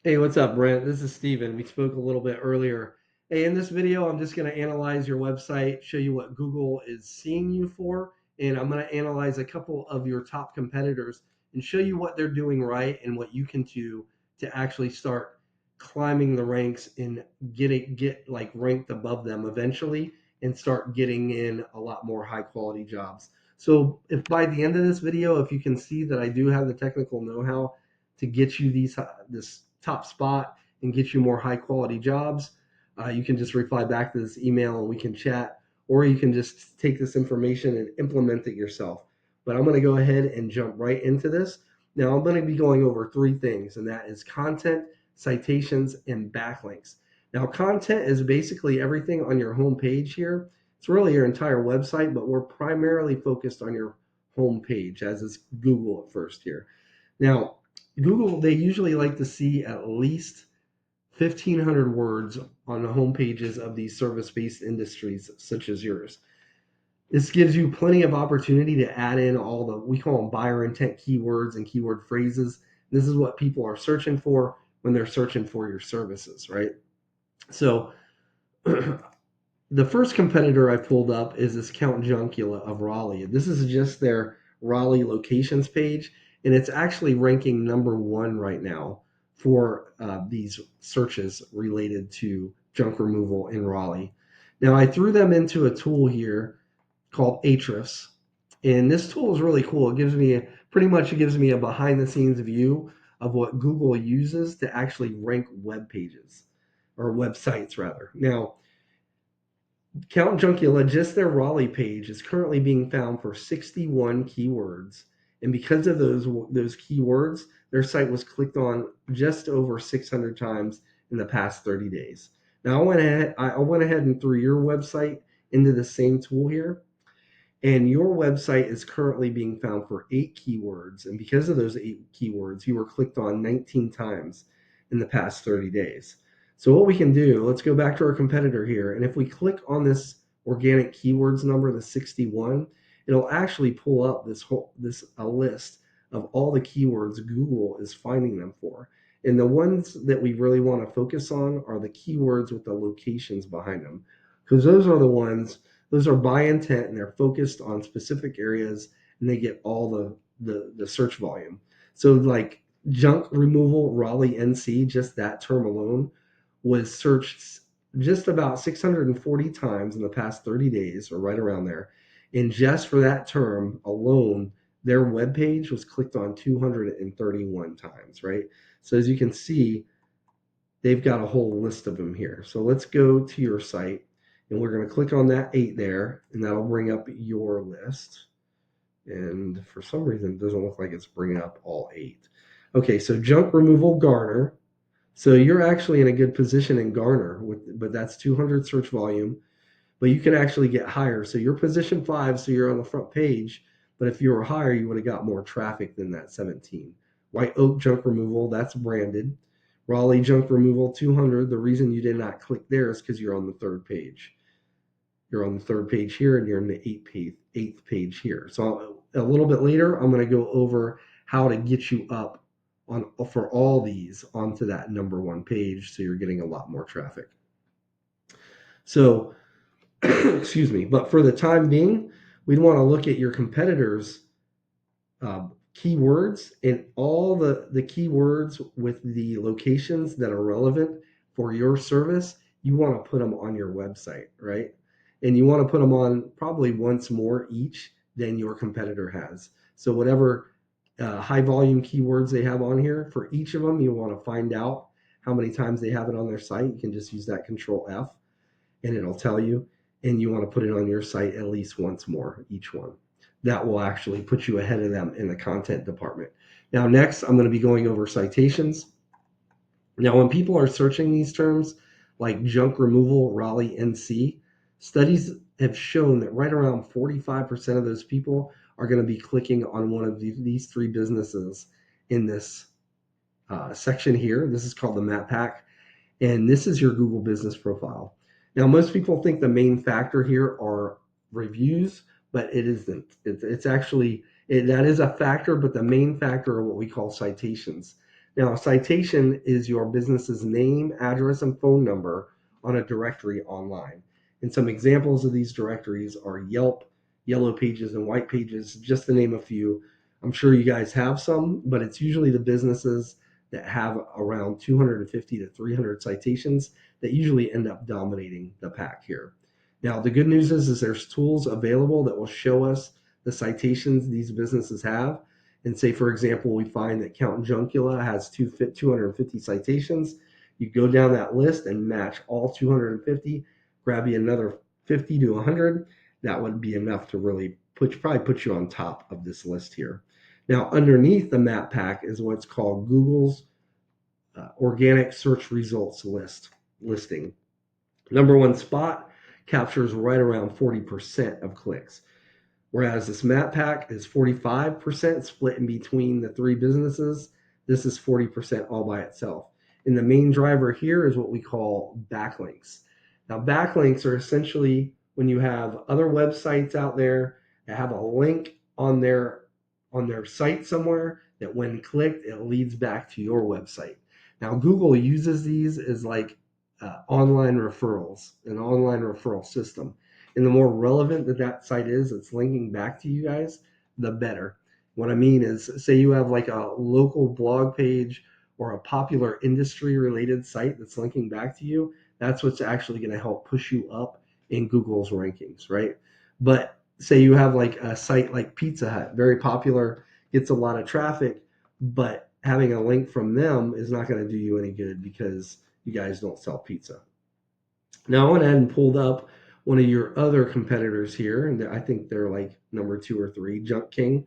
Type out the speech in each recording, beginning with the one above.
Hey, what's up, Brent? This is Steven. We spoke a little bit earlier. Hey, in this video, I'm just going to analyze your website, show you what Google is seeing you for, and I'm going to analyze a couple of your top competitors and show you what they're doing right and what you can do to actually start climbing the ranks and get like ranked above them eventually and start getting in a lot more high quality jobs. So if by the end of this video, if you can see that I do have the technical know-how to get you this top spot and get you more high quality jobs, you can just reply back to this email and we can chat, or you can just take this information and implement it yourself. But I'm going to go ahead and jump right into this. Now, I'm going to be going over three things, and that is content, citations, and backlinks. Now, content is basically everything on your home page here. It's really your entire website, but we're primarily focused on your home page, as is Google at first here. Now, Google, they usually like to see at least 1,500 words on the home pages of these service-based industries such as yours. This gives you plenty of opportunity to add in all the, we call them buyer intent keywords and keyword phrases. This is what people are searching for when they're searching for your services, right? So the first competitor I pulled up is this Count Juncula of Raleigh. This is just their Raleigh locations page, and it's actually ranking number 1 right now for these searches related to junk removal in Raleigh. Now, I threw them into a tool here called Ahrefs, and this tool is really cool. It gives me a behind the scenes view of what Google uses to actually rank web pages or websites rather. Now, Count Juncula, just their Raleigh page, is currently being found for 61 keywords. And because of those keywords, their site was clicked on just over 600 times in the past 30 days. Now, I went ahead and threw your website into the same tool here. And your website is currently being found for 8 keywords. And because of those 8 keywords, you were clicked on 19 times in the past 30 days. So what we can do, let's go back to our competitor here. And if we click on this organic keywords number, the 61, it'll actually pull up this a list of all the keywords Google is finding them for. And the ones that we really want to focus on are the keywords with the locations behind them, because those are by intent and they're focused on specific areas and they get all the search volume. So like junk removal Raleigh NC, just that term alone was searched just about 640 times in the past 30 days or right around there. And just for that term alone, their webpage was clicked on 231 times, right? So as you can see, they've got a whole list of them here. So let's go to your site and we're going to click on that 8 there, and that'll bring up your list. And for some reason, it doesn't look like it's bringing up all 8. Okay, so junk removal Garner. So you're actually in a good position in Garner, but that's 200 search volume. But you can actually get higher. So you're position 5, so you're on the front page. But if you were higher, you would have got more traffic than that 17. White Oak junk removal, that's branded. Raleigh junk removal 200. The reason you did not click there is because you're on the third page. You're on the third page here, and you're in the eighth page here. So a little bit later, I'm going to go over how to get you up for all these onto that number 1 page, so you're getting a lot more traffic. So, excuse me, but for the time being, we'd want to look at your competitors' keywords and all the keywords with the locations that are relevant for your service. You want to put them on your website, right? And you want to put them on probably once more each than your competitor has. So whatever high volume keywords they have on here, for each of them, you want to find out how many times they have it on their site. You can just use that Control F and it'll tell you. And you want to put it on your site at least once more, each one. That will actually put you ahead of them in the content department. Now, next, I'm going to be going over citations. Now, when people are searching these terms like junk removal, Raleigh, NC, studies have shown that right around 45% of those people are going to be clicking on one of these 3 businesses in this section here. This is called the map pack, and this is your Google business profile. Now, most people think the main factor here are reviews, but it isn't. It's actually, that is a factor, but the main factor are what we call citations. Now, a citation is your business's name, address, and phone number on a directory online. And some examples of these directories are Yelp, Yellow Pages, and White Pages, just to name a few. I'm sure you guys have some, but it's usually the businesses that have around 250 to 300 citations that usually end up dominating the pack here. Now, the good news is there's tools available that will show us the citations these businesses have. And say, for example, we find that Count Juncula has 250 citations. You go down that list and match all 250, grab you another 50 to 100. That would be enough to really probably put you on top of this list here. Now, underneath the map pack is what's called Google's organic search results listing. Number one spot captures right around 40% of clicks, whereas this map pack is 45% split in between the three businesses. This is 40% all by itself. And the main driver here is what we call backlinks. Now, backlinks are essentially when you have other websites out there that have a link on their site somewhere that when clicked, it leads back to your website. Now, Google uses these as like online referrals, an online referral system. And the more relevant that site is that's linking back to you guys, the better. What I mean is, say you have like a local blog page or a popular industry related site that's linking back to you, that's what's actually going to help push you up in Google's rankings, right? But say you have like a site like Pizza Hut, very popular, gets a lot of traffic, but having a link from them is not going to do you any good because you guys don't sell pizza. Now I went ahead and pulled up one of your other competitors here, and I think they're like number 2 or 3, Junk King,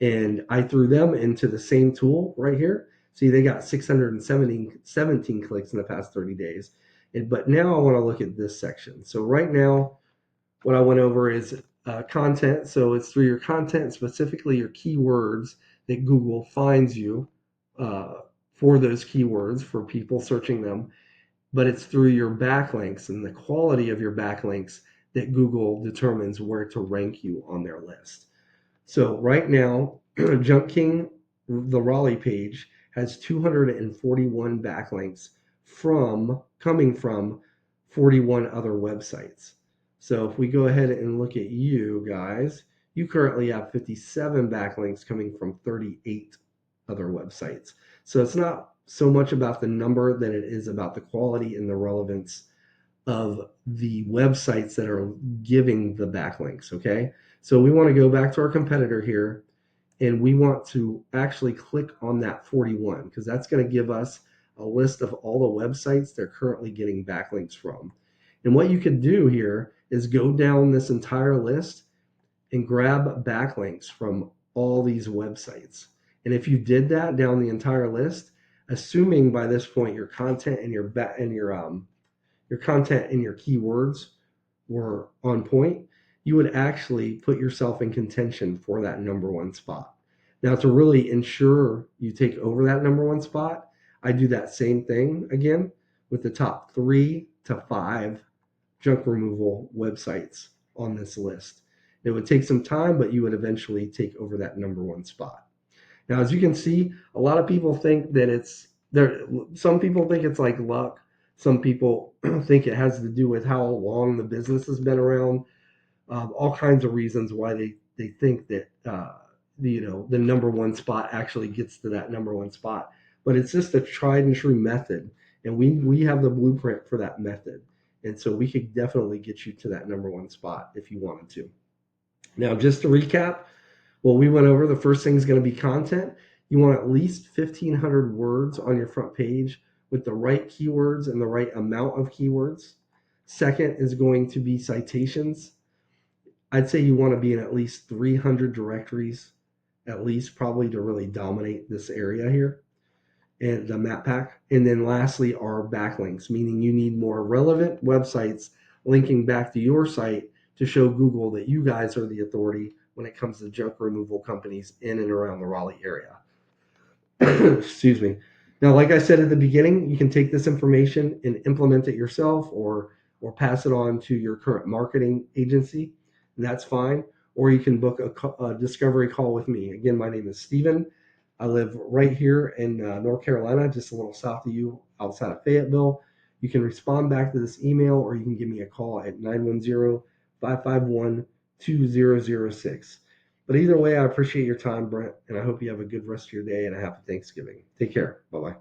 and I threw them into the same tool right here. See, they got 617 clicks in the past 30 days. But now I want to look at this section. So right now, what I went over is content. So it's through your content, specifically your keywords, that Google finds you for those keywords for people searching them. But it's through your backlinks and the quality of your backlinks that Google determines where to rank you on their list. So right now, Junk King, the Raleigh page, has 241 backlinks coming from 41 other websites. So if we go ahead and look at you guys, you currently have 57 backlinks coming from 38 other websites. So it's not so much about the number than it is about the quality and the relevance of the websites that are giving the backlinks, okay? So we want to go back to our competitor here, and we want to actually click on that 41 because that's going to give us a list of all the websites they're currently getting backlinks from. And what you could do here is go down this entire list and grab backlinks from all these websites. And if you did that down the entire list, assuming by this point your content and your content and your keywords were on point, you would actually put yourself in contention for that number one spot. Now, to really ensure you take over that number one spot, I do that same thing again with the top 3 to 5 junk removal websites on this list. It would take some time, but you would eventually take over that number one spot. Now, as you can see, a lot of people think that it's there. Some people think it's like luck. Some people think it has to do with how long the business has been around. All kinds of reasons why they think that the number one spot actually gets to that number one spot. But it's just a tried and true method, and we have the blueprint for that method. And so we could definitely get you to that number one spot if you wanted to. Now, just to recap, what we went over, the first thing is going to be content. You want at least 1,500 words on your front page with the right keywords and the right amount of keywords. Second is going to be citations. I'd say you want to be in at least 300 directories, at least probably to really dominate this area here, and the map pack. And then lastly are backlinks, meaning you need more relevant websites linking back to your site to show Google that you guys are the authority when it comes to junk removal companies in and around the Raleigh area. Excuse me. Now, like I said at the beginning, you can take this information and implement it yourself or pass it on to your current marketing agency, and that's fine. Or you can book a discovery call with me. Again, my name is Steven. I live right here in North Carolina, just a little south of you, outside of Fayetteville. You can respond back to this email, or you can give me a call at 910-551-2006. But either way, I appreciate your time, Brent, and I hope you have a good rest of your day and a happy Thanksgiving. Take care. Bye bye.